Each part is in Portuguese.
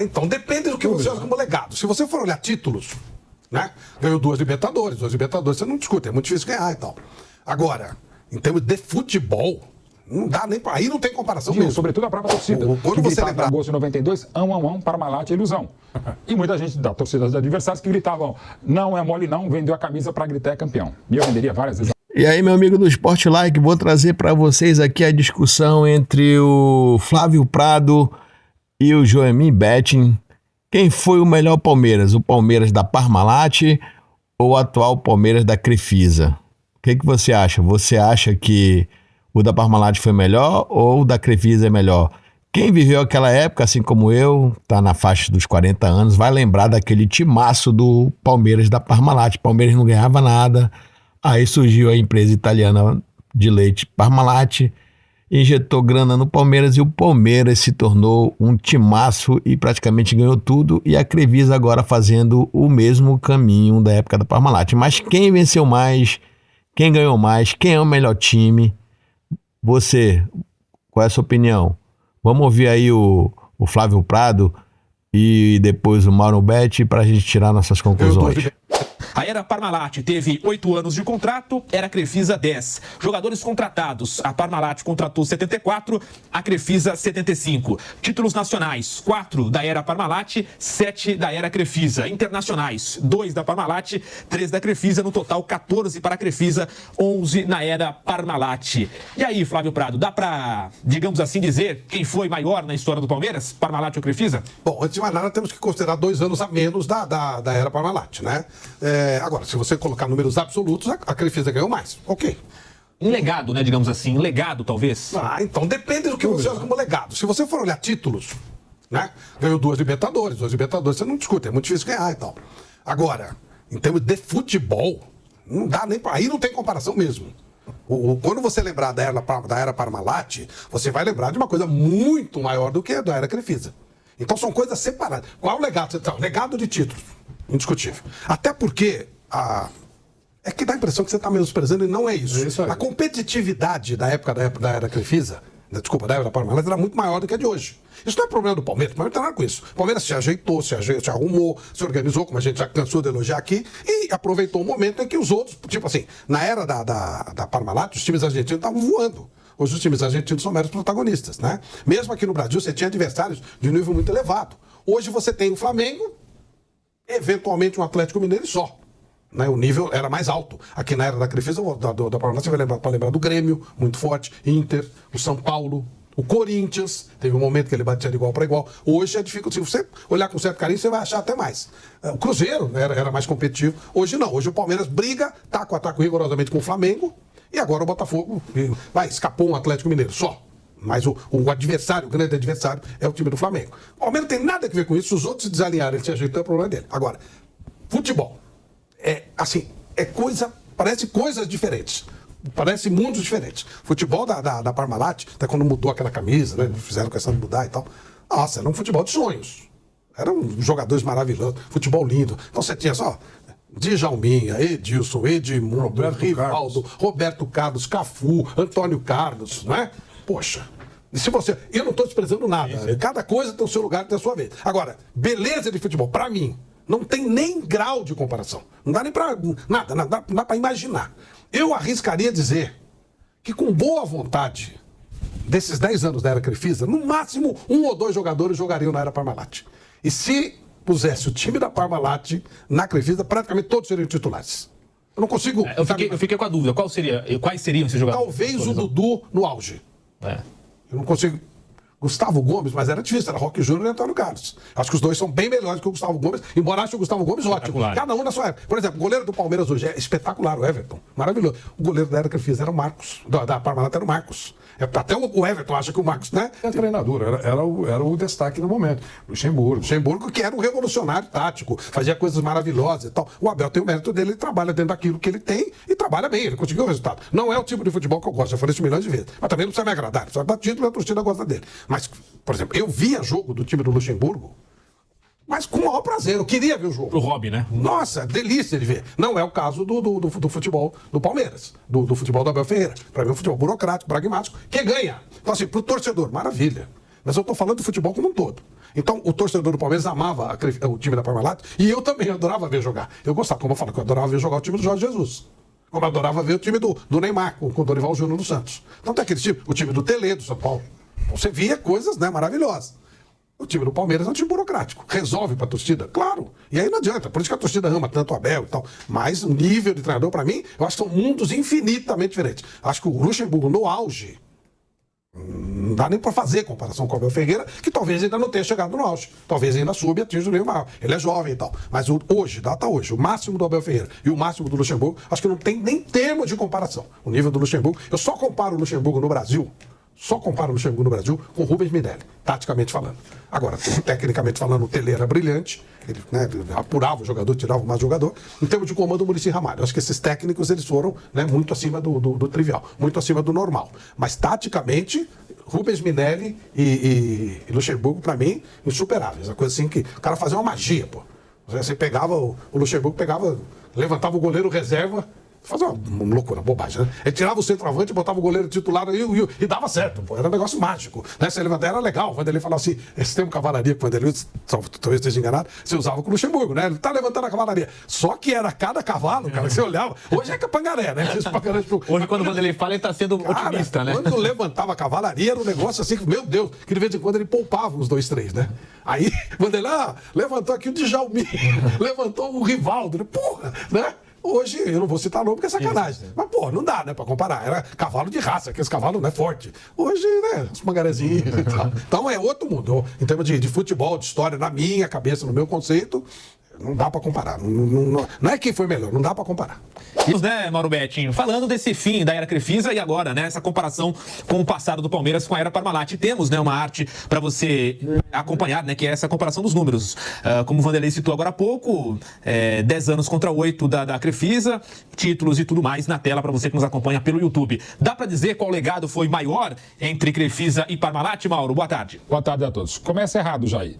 Então depende do que você olha como legado. Se você for olhar títulos, né? Ganhou duas Libertadores você não discute, é muito difícil ganhar e tal. Agora, em termos de futebol, não dá nem para aí, não tem comparação mesmo. Sobretudo a própria torcida. Quando você lembrar agosto de 92, Parmalat é ilusão. E muita gente da torcida dos adversários que gritavam, não é mole não, vendeu a camisa para gritar é campeão. E eu venderia várias vezes. E aí, meu amigo do Sport Like, vou trazer para vocês aqui a discussão entre o Flávio Prado e o Joemir Betting. Quem foi o melhor Palmeiras? O Palmeiras da Parmalat ou o atual Palmeiras da Crefisa? O que você acha? Você acha que o da Parmalat foi melhor ou o da Crefisa é melhor? Quem viveu aquela época, assim como eu, tá na faixa dos 40 anos, vai lembrar daquele timaço do Palmeiras da Parmalat. O Palmeiras não ganhava nada. Aí surgiu a empresa italiana de leite Parmalat, injetou grana no Palmeiras e o Palmeiras se tornou um timaço e praticamente ganhou tudo. E a Crefisa agora fazendo o mesmo caminho da época da Parmalat. Mas quem venceu mais? Quem ganhou mais? Quem é o melhor time? Você, qual é a sua opinião? Vamos ouvir aí o Flávio Prado e depois o Mauro Betti para a gente tirar nossas conclusões. A era Parmalat teve 8 anos de contrato, era Crefisa 10. Jogadores contratados, a Parmalat contratou 74, a Crefisa 75. Títulos nacionais, 4 da era Parmalat, 7 da era Crefisa. Internacionais, 2 da Parmalat, 3 da Crefisa, no total 14 para a Crefisa, 11 na era Parmalat. E aí, Flávio Prado, dá para, digamos assim, dizer quem foi maior na história do Palmeiras, Parmalat ou Crefisa? Bom, antes de mais nada, temos que considerar 2 anos a menos da era Parmalat, né? Agora, se você colocar números absolutos, a Crefisa ganhou mais. Ok. Um legado, né, digamos assim, um legado, talvez. Então depende do que você olha como legado. Se você for olhar títulos, né? Ganhou duas Libertadores você não discute, é muito difícil ganhar e tal. Agora, em termos de futebol, não dá nem para aí, não tem comparação mesmo. Quando você lembrar da era Parmalat, você vai lembrar de uma coisa muito maior do que a da era Crefisa. Então são coisas separadas. Qual é o legado? Então, legado de títulos. Indiscutível. Até porque é que dá a impressão que você está menosprezando e não é isso. A competitividade da era Crefisa, desculpa, da era Parmalat, era muito maior do que a de hoje. Isso não é problema do Palmeiras, mas não tem nada com isso. O Palmeiras se ajeitou, se arrumou, se organizou, como a gente já cansou de elogiar aqui, e aproveitou o momento em que os outros, tipo assim, na era da Parmalat, os times argentinos estavam voando. Hoje os times argentinos são meros protagonistas, né? Mesmo aqui no Brasil, você tinha adversários de nível muito elevado. Hoje você tem o Flamengo, eventualmente um Atlético Mineiro e só. Né? O nível era mais alto. Aqui na era da Crefisa, da Parmalat, você vai lembrar do Grêmio, muito forte, Inter, o São Paulo, o Corinthians, teve um momento que ele batia de igual para igual. Hoje é difícil. Se você olhar com certo carinho, você vai achar até mais. O Cruzeiro era mais competitivo. Hoje não. Hoje o Palmeiras briga, taco a taco rigorosamente com o Flamengo, e agora o Botafogo escapou um Atlético Mineiro só. Mas o adversário, o grande adversário, é o time do Flamengo. O Palmeiras não tem nada a ver com isso. Se os outros se desalinharem, ele se ajeitar, é o problema dele. Agora, futebol. Parece coisas diferentes. Parece mundos diferentes. Futebol da Parmalat, até quando mudou aquela camisa, né? Fizeram questão de mudar e tal. Nossa, era um futebol de sonhos. Eram jogadores maravilhosos, futebol lindo. Então você tinha só Djalminha, Edilson, Edmundo, Rivaldo, Roberto Carlos, Cafu, Antônio Carlos, não é? Poxa, eu não estou desprezando nada. Cada coisa tem o seu lugar e tem a sua vez. Agora, beleza de futebol, para mim, não tem nem grau de comparação. Não dá nem para nada, não dá para imaginar. Eu arriscaria dizer que com boa vontade, desses 10 anos da era Crefisa, no máximo 1 ou 2 jogadores jogariam na era Parmalat. E se pusesse o time da Parmalat na Crefisa, praticamente todos seriam titulares. Eu não consigo... Eu fiquei com a dúvida. Quais seriam esses jogadores? Talvez o Dudu no auge. Eu não consigo... Gustavo Gomes, mas era difícil, era Roque Júnior e Antônio Carlos. Acho que os dois são bem melhores que o Gustavo Gomes, embora ache o Gustavo Gomes ótimo. Cada um na sua época. Por exemplo, o goleiro do Palmeiras hoje é espetacular, o Everton. Maravilhoso. O goleiro da era Crefisa era o Marcos. Da Parmalat era o Marcos. Até o Everton acha que o Marcos, né? É treinador, era o destaque no momento. Luxemburgo, que era um revolucionário tático, fazia coisas maravilosas e tal. O Abel tem o mérito dele, ele trabalha dentro daquilo que ele tem e trabalha bem, ele conseguiu o resultado. Não é o tipo de futebol que eu gosto, já falei isso milhões de vezes. Mas também não precisa me agradar, precisa dar título e a torcida gosta dele. Mas, por exemplo, eu via jogo do time do Luxemburgo, mas com o maior prazer, eu queria ver o jogo. Pro hobby, né? Nossa, delícia de ver. Não é o caso do futebol do Palmeiras, do futebol do Abel Ferreira. Para mim é um futebol burocrático, pragmático, que ganha. Então assim, pro torcedor, maravilha. Mas eu estou falando do futebol como um todo. Então, o torcedor do Palmeiras amava o time da Parmalat e eu também adorava ver jogar. Eu gostava, como eu falo, que eu adorava ver jogar o time do Jorge Jesus. Como eu adorava ver o time do Neymar, com o Dorival Júnior no Santos. Então tem aquele time, o time do Tele, do São Paulo. Você via coisas, né, maravilhosas. O time do Palmeiras é um time burocrático. Resolve para a torcida? Claro. E aí não adianta. Por isso que a torcida ama tanto o Abel e tal. Mas o nível de treinador, para mim, eu acho que são mundos infinitamente diferentes. Acho que o Luxemburgo, no auge, não dá nem para fazer comparação com o Abel Ferreira, que talvez ainda não tenha chegado no auge. Talvez ainda suba e atinja o nível maior. Ele é jovem e tal. Mas hoje, data hoje, o máximo do Abel Ferreira e o máximo do Luxemburgo, acho que não tem nem termo de comparação. O nível do Luxemburgo, eu só comparo o Luxemburgo no Brasil, com o Rubens Minelli, taticamente falando. Agora, tecnicamente falando, o Tele era brilhante, ele, né, apurava o jogador, tirava mais jogador. Em termos de comando, o Muricy Ramalho. Acho que esses técnicos eles foram, né, muito acima do trivial, muito acima do normal. Mas, taticamente, Rubens Minelli e Luxemburgo, para mim, insuperáveis. A coisa assim que o cara fazia uma magia, pô. Você pegava, o Luxemburgo levantava o goleiro reserva, fazia uma loucura, bobagem, né? Ele tirava o centroavante, botava o goleiro titular e dava certo, pô. Era um negócio mágico. Né? Você levantar, era legal. O Vanderlei falava assim, esse termo cavalaria que o Vanderlei, talvez esteja enganado, você usava com o Luxemburgo, né? Ele tá levantando a cavalaria. Só que era cada cavalo, cara, que você olhava. Hoje é Capangaré, né? Hoje, quando o Vanderlei fala, ele tá sendo otimista, né? Quando levantava a cavalaria, era um negócio assim, que, meu Deus, que de vez em quando ele poupava uns 2, 3, né? Aí, Vanderlei, levantou aqui o Djalmin, levantou o Rivaldo, né? Porra, né? Hoje, eu não vou citar nome porque é sacanagem. Mas, pô, não dá, né, pra comparar. Era cavalo de raça, aqueles cavalos, né, forte. Hoje, né, os mangarezinhos e tal. Então, é outro mundo. Em termos de futebol, de história, na minha cabeça, no meu conceito, não dá pra comparar. Não é quem foi melhor, não dá pra comparar. Isso, né, Mauro Betting? Falando desse fim da era Crefisa e agora, né, essa comparação com o passado do Palmeiras com a era Parmalat. Temos, né, uma arte para você acompanhar, né, que é essa comparação dos números. Como o Vanderlei citou agora há pouco, 10 anos contra 8 da Crefisa, títulos e tudo mais na tela para você que nos acompanha pelo YouTube. Dá para dizer qual legado foi maior entre Crefisa e Parmalat, Mauro? Boa tarde. Boa tarde a todos. Começa errado, Jair.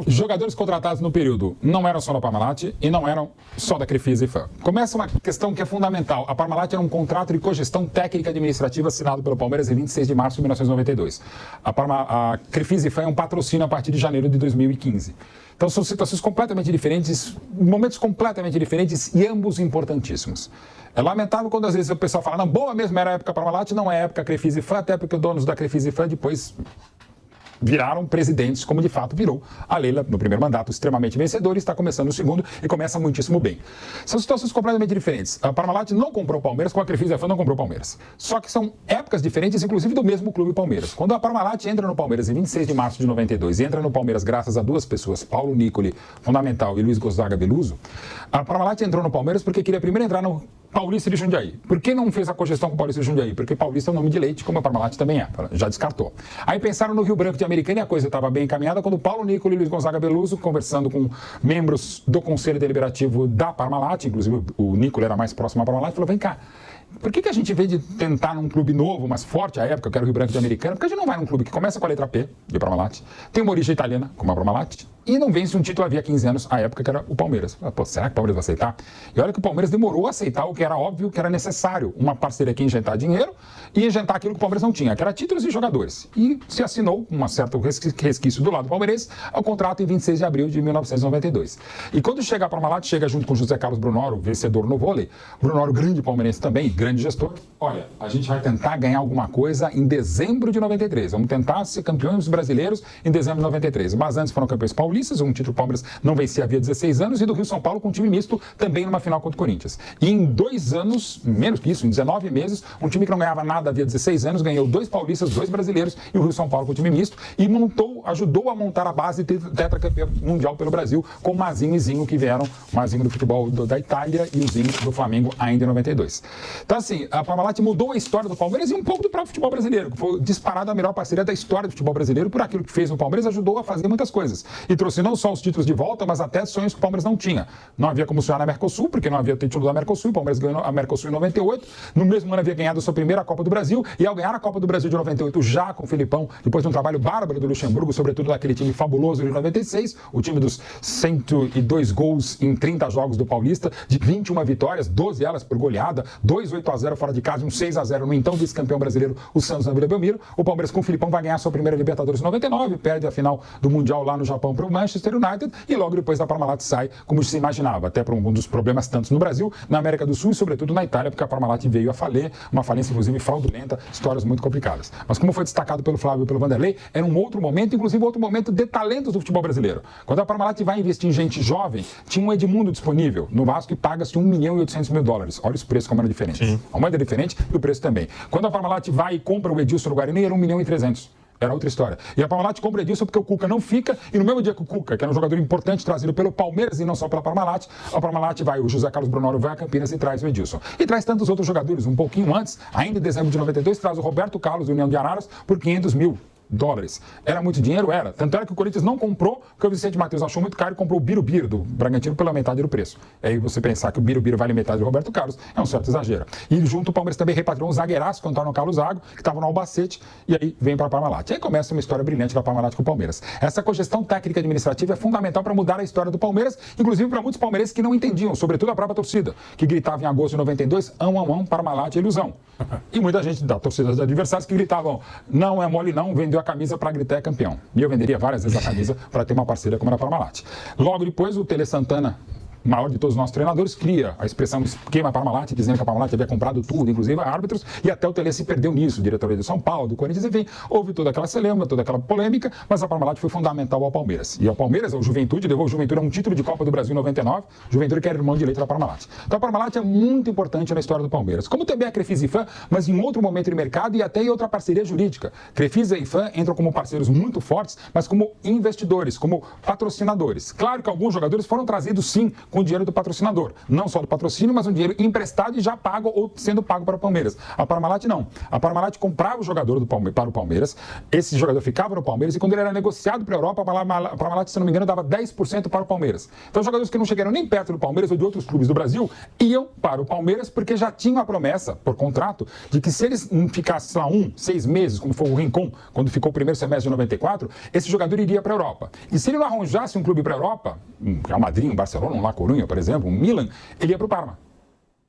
Jogadores contratados no período não eram só da Parmalat e não eram só da Crefisa e FAM. Começa uma questão que é fundamental. A Parmalat era um contrato de cogestão técnica administrativa assinado pelo Palmeiras em 26 de março de 1992. A Crefisa e FAM é um patrocínio a partir de janeiro de 2015. Então são situações completamente diferentes, momentos completamente diferentes e ambos importantíssimos. É lamentável quando às vezes o pessoal fala, não, boa mesmo era a época Parmalat, não é a época Crefisa e FAM, até porque os donos da Crefisa e FAM depois viraram presidentes, como de fato virou a Leila no primeiro mandato, extremamente vencedor, e está começando o segundo e começa muitíssimo bem. São situações completamente diferentes. A Parmalat não comprou o Palmeiras, como a Crefisa não comprou o Palmeiras. Só que são épocas diferentes, inclusive do mesmo clube Palmeiras. Quando a Parmalat entra no Palmeiras em 26 de março de 92 e entra no Palmeiras graças a duas pessoas, Paulo Nicoli, fundamental, e Luiz Gonzaga Beluso, a Parmalat entrou no Palmeiras porque queria primeiro entrar no Paulista de Jundiaí. Por que não fez a cogestão com o Paulista de Jundiaí? Porque Paulista é um nome de leite, como a Parmalat também é. Já descartou. Aí pensaram no Rio Branco de Americana e a coisa estava bem encaminhada quando Paulo Nicoli e Luiz Gonzaga Beluso, conversando com membros do Conselho Deliberativo da Parmalat, inclusive o Nicoli era mais próximo à Parmalat, falou, vem cá, por que a gente, em vez de tentar num clube novo, mas forte à época, que era o Rio Branco de Americana, porque a gente não vai num clube que começa com a letra P, de Parmalat, tem uma origem italiana, como a Parmalat, e não vence um título havia 15 anos, à época que era o Palmeiras. Pô, será que o Palmeiras vai aceitar? E olha que o Palmeiras demorou a aceitar o que era óbvio, que era necessário, uma parceria que injetar dinheiro e injetar aquilo que o Palmeiras não tinha, que era títulos e jogadores. E se assinou, com um certo resquício do lado do Palmeirense, ao contrato em 26 de abril de 1992. E quando chega a Parmalat, chega junto com José Carlos Brunoro, vencedor no vôlei, Brunoro, grande palmeirense também, grande gestor. Olha, a gente vai tentar ganhar alguma coisa em dezembro de 93. Vamos tentar ser campeões brasileiros em dezembro de 93. Mas antes foram campeões paulistas, um título Palmeiras não vencia havia 16 anos, e do Rio São Paulo com um time misto também numa final contra o Corinthians. E em 2 anos, menos que isso, em 19 meses, um time que não ganhava nada havia 16 anos, ganhou 2 paulistas, 2 brasileiros e o Rio São Paulo com time misto e ajudou a montar a base tetracampeão mundial pelo Brasil com Mazinho e Zinho, que vieram, Mazinho do futebol da Itália e o Zinho do Flamengo ainda em 92. Então assim, a Parmalat mudou a história do Palmeiras e um pouco do próprio futebol brasileiro, que foi disparada a melhor parceria da história do futebol brasileiro. Por aquilo que fez no Palmeiras, ajudou a fazer muitas coisas e trouxe não só os títulos de volta, mas até sonhos que o Palmeiras não tinha. Não havia como sonhar na Mercosul, porque não havia título da Mercosul, o Palmeiras ganhou a Mercosul em 98, no mesmo ano havia ganhado a sua primeira Copa do Brasil, e ao ganhar a Copa do Brasil de 98 já com o Filipão, depois de um trabalho bárbaro do Luxemburgo, sobretudo daquele time fabuloso de 96, o time dos 102 gols em 30 jogos do Paulista, de 21 vitórias, 12 elas por goleada, 2 8-0 fora de casa, um 6-0 no então vice-campeão brasileiro, o Santos na Vila Belmiro. O Palmeiras com o Filipão vai ganhar sua primeira Libertadores em 99, perde a final do Mundial lá no Japão para o Manchester United e logo depois da Parmalat sai, como se imaginava, até por um dos problemas tantos no Brasil, na América do Sul e sobretudo na Itália, porque a Parmalat veio a falir, uma falência inclusive fraudulenta, histórias muito complicadas. Mas como foi destacado pelo Flávio e pelo Vanderlei, era um outro momento, inclusive outro momento de talentos do futebol brasileiro. Quando a Parmalat vai investir em gente jovem, tinha um Edmundo disponível no Vasco e paga-se $1.800.000. Olha os preços como eram diferentes. Sim. A moeda é diferente e o preço também. Quando a Parmalat vai e compra o Edilson no Guarani, era $1.300.000. Era outra história. E a Parmalat compra o Edilson porque o Cuca não fica, e no mesmo dia que o Cuca, que era um jogador importante trazido pelo Palmeiras e não só pela Parmalat, a Parmalat vai, o José Carlos Brunoro vai a Campinas e traz o Edilson. E traz tantos outros jogadores, um pouquinho antes, ainda em dezembro de 92, traz o Roberto Carlos, do União de Araras, por $500.000. Era muito dinheiro? Era. Tanto era que o Corinthians não comprou, porque o Vicente Matheus achou muito caro e comprou o Birubiru do Bragantino pela metade do preço. Aí você pensar que o Birubiru vale metade do Roberto Carlos é um certo exagero. E junto o Palmeiras também repatriou um zagueiraço, que Antônio Carlos Zago, que estava no Albacete, e aí vem para a Parmalat. E aí começa uma história brilhante da Parmalat com o Palmeiras. Essa cogestão técnica administrativa é fundamental para mudar a história do Palmeiras, inclusive para muitos palmeirenses que não entendiam, sobretudo a própria torcida, que gritava em agosto de 92, Parmalat, ilusão. E muita gente da torcida dos adversários que gritavam, não é mole não, vendeu a camisa para gritar campeão. E eu venderia várias vezes a camisa para ter uma parceria como a Parmalat. Logo depois, o Tele Santana, maior de todos os nossos treinadores, cria a expressão esquema Parmalat, dizendo que a Parmalat havia comprado tudo, inclusive árbitros, e até o Tele se perdeu nisso, diretoria do São Paulo, do Corinthians, enfim, houve toda aquela celeuma, toda aquela polêmica, mas a Parmalat foi fundamental ao Palmeiras. E ao Palmeiras, o Juventude, levou o Juventude a um título de Copa do Brasil em 99, Juventude que era irmão de leite da Parmalat. Então a Parmalat é muito importante na história do Palmeiras, como também a Crefisa e Fã, mas em outro momento de mercado e até em outra parceria jurídica. Crefisa e Fã entram como parceiros muito fortes, mas como investidores, como patrocinadores. Claro que alguns jogadores foram trazidos sim com o dinheiro do patrocinador. Não só do patrocínio, mas um dinheiro emprestado e já pago ou sendo pago para o Palmeiras. A Parmalat não. A Parmalat comprava o jogador para o Palmeiras, esse jogador ficava no Palmeiras e quando ele era negociado para a Europa, a Parmalat, se não me engano, dava 10% para o Palmeiras. Então os jogadores que não chegaram nem perto do Palmeiras ou de outros clubes do Brasil iam para o Palmeiras porque já tinham a promessa, por contrato, de que se eles ficassem lá 6 meses, como foi o Rincon, quando ficou o primeiro semestre de 94, esse jogador iria para a Europa. E se ele não arranjasse um clube para a Europa, um Real Madrid, um Barcelona, um La Coruña, por exemplo, um Milan, ele ia para o Parma.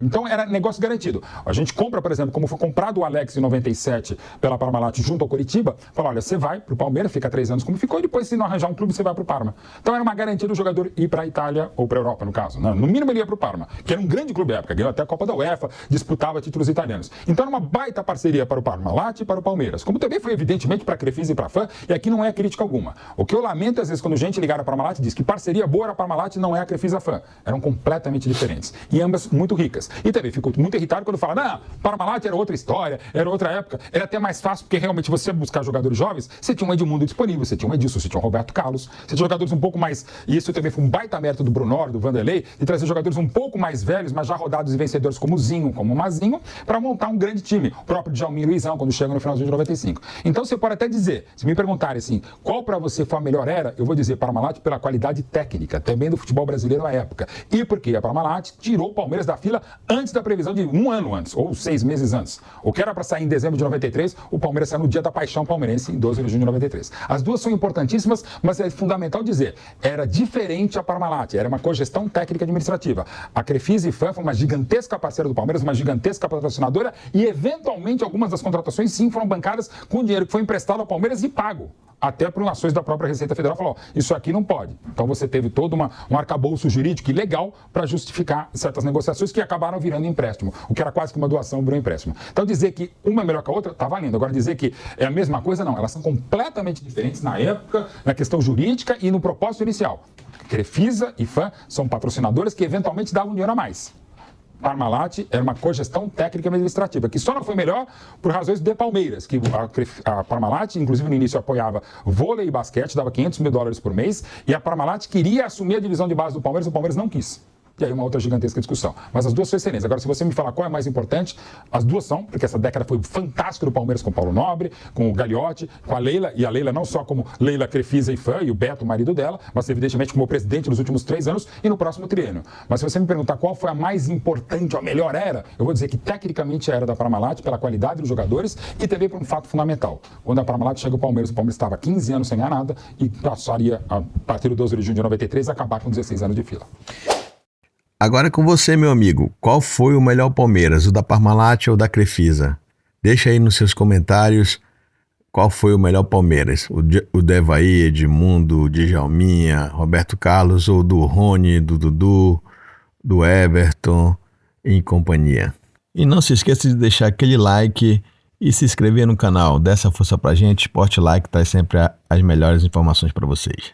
Então era negócio garantido. A gente compra, por exemplo, como foi comprado o Alex em 97 pela Parmalat junto ao Coritiba, fala, olha, você vai para o Palmeiras, fica 3 anos como ficou, e depois se não arranjar um clube, você vai para o Parma. Então era uma garantia do jogador ir para a Itália ou para a Europa, no caso. Né? No mínimo ele ia para o Parma, que era um grande clube à época, ganhou até a Copa da UEFA, disputava títulos italianos. Então era uma baita parceria para o Parmalat e para o Palmeiras, como também foi evidentemente para a Crefisa e para a Fã, e aqui não é crítica alguma. O que eu lamento, às vezes, quando gente ligar a Parmalat diz que parceria boa era a Parmalat e não é a Crefisa Fã. Eram completamente diferentes. E ambas muito ricas. E também ficou muito irritado quando fala, não, Parmalat era outra história, era outra época, era até mais fácil, porque realmente você buscar jogadores jovens, você tinha um Edmundo disponível, você tinha um Edilson, você tinha um Roberto Carlos, você tinha jogadores um pouco mais, e isso também foi um baita mérito do Brunor, do Vanderlei, de trazer jogadores um pouco mais velhos, mas já rodados e vencedores como o Zinho, como o Mazinho, para montar um grande time. O próprio Djalminho e Luizão, quando chega no finalzinho de 95. Então você pode até dizer, se me perguntarem assim, qual para você foi a melhor era, eu vou dizer Parmalat pela qualidade técnica, também do futebol brasileiro à época. E porque a Parmalat tirou o Palmeiras da fila antes da previsão de um ano antes, ou 6 meses antes. O que era para sair em dezembro de 93, o Palmeiras saiu no dia da paixão palmeirense, em 12 de junho de 93. As duas são importantíssimas, mas é fundamental dizer, era diferente a Parmalat, era uma cogestão técnica administrativa. A Crefisa e Fã foi uma gigantesca parceira do Palmeiras, uma gigantesca patrocinadora, e eventualmente algumas das contratações sim foram bancadas com dinheiro que foi emprestado ao Palmeiras e pago. Até por ações da própria Receita Federal, falou, isso aqui não pode. Então você teve todo um arcabouço jurídico e legal para justificar certas negociações que acabaram virando empréstimo, o que era quase que uma doação virou empréstimo. Então dizer que uma é melhor que a outra, está valendo. Agora dizer que é a mesma coisa, não. Elas são completamente diferentes na época, na questão jurídica e no propósito inicial. Crefisa e Fã são patrocinadores que eventualmente davam dinheiro a mais. Parmalat era uma cogestão técnica e administrativa, que só não foi melhor por razões de Palmeiras, que a Parmalat, inclusive no início, apoiava vôlei e basquete, dava $500.000 por mês, e a Parmalat queria assumir a divisão de base do Palmeiras, o Palmeiras não quis. E aí uma outra gigantesca discussão. Mas as duas são excelentes. Agora, se você me falar qual é mais importante, as duas são, porque essa década foi fantástica do Palmeiras com o Paulo Nobre, com o Gagliotti, com a Leila, e a Leila não só como Leila Crefisa e Fã, e o Beto, o marido dela, mas evidentemente como presidente nos últimos 3 anos e no próximo triênio. Mas se você me perguntar qual foi a mais importante, a melhor era, eu vou dizer que tecnicamente a era da Parmalat, pela qualidade dos jogadores e também por um fato fundamental. Quando a Parmalat chega ao Palmeiras, o Palmeiras estava 15 anos sem ganhar nada e passaria, a partir do 12 de junho de 93, a acabar com 16 anos de fila. Agora é com você, meu amigo. Qual foi o melhor Palmeiras, o da Parmalat ou da Crefisa? Deixa aí nos seus comentários qual foi o melhor Palmeiras. O do Evaí, Edmundo, Djalminha, Roberto Carlos ou do Rony, do Dudu, do Everton e companhia. E não se esqueça de deixar aquele like e se inscrever no canal. Dê essa força pra gente. Sport Like traz sempre as melhores informações para vocês.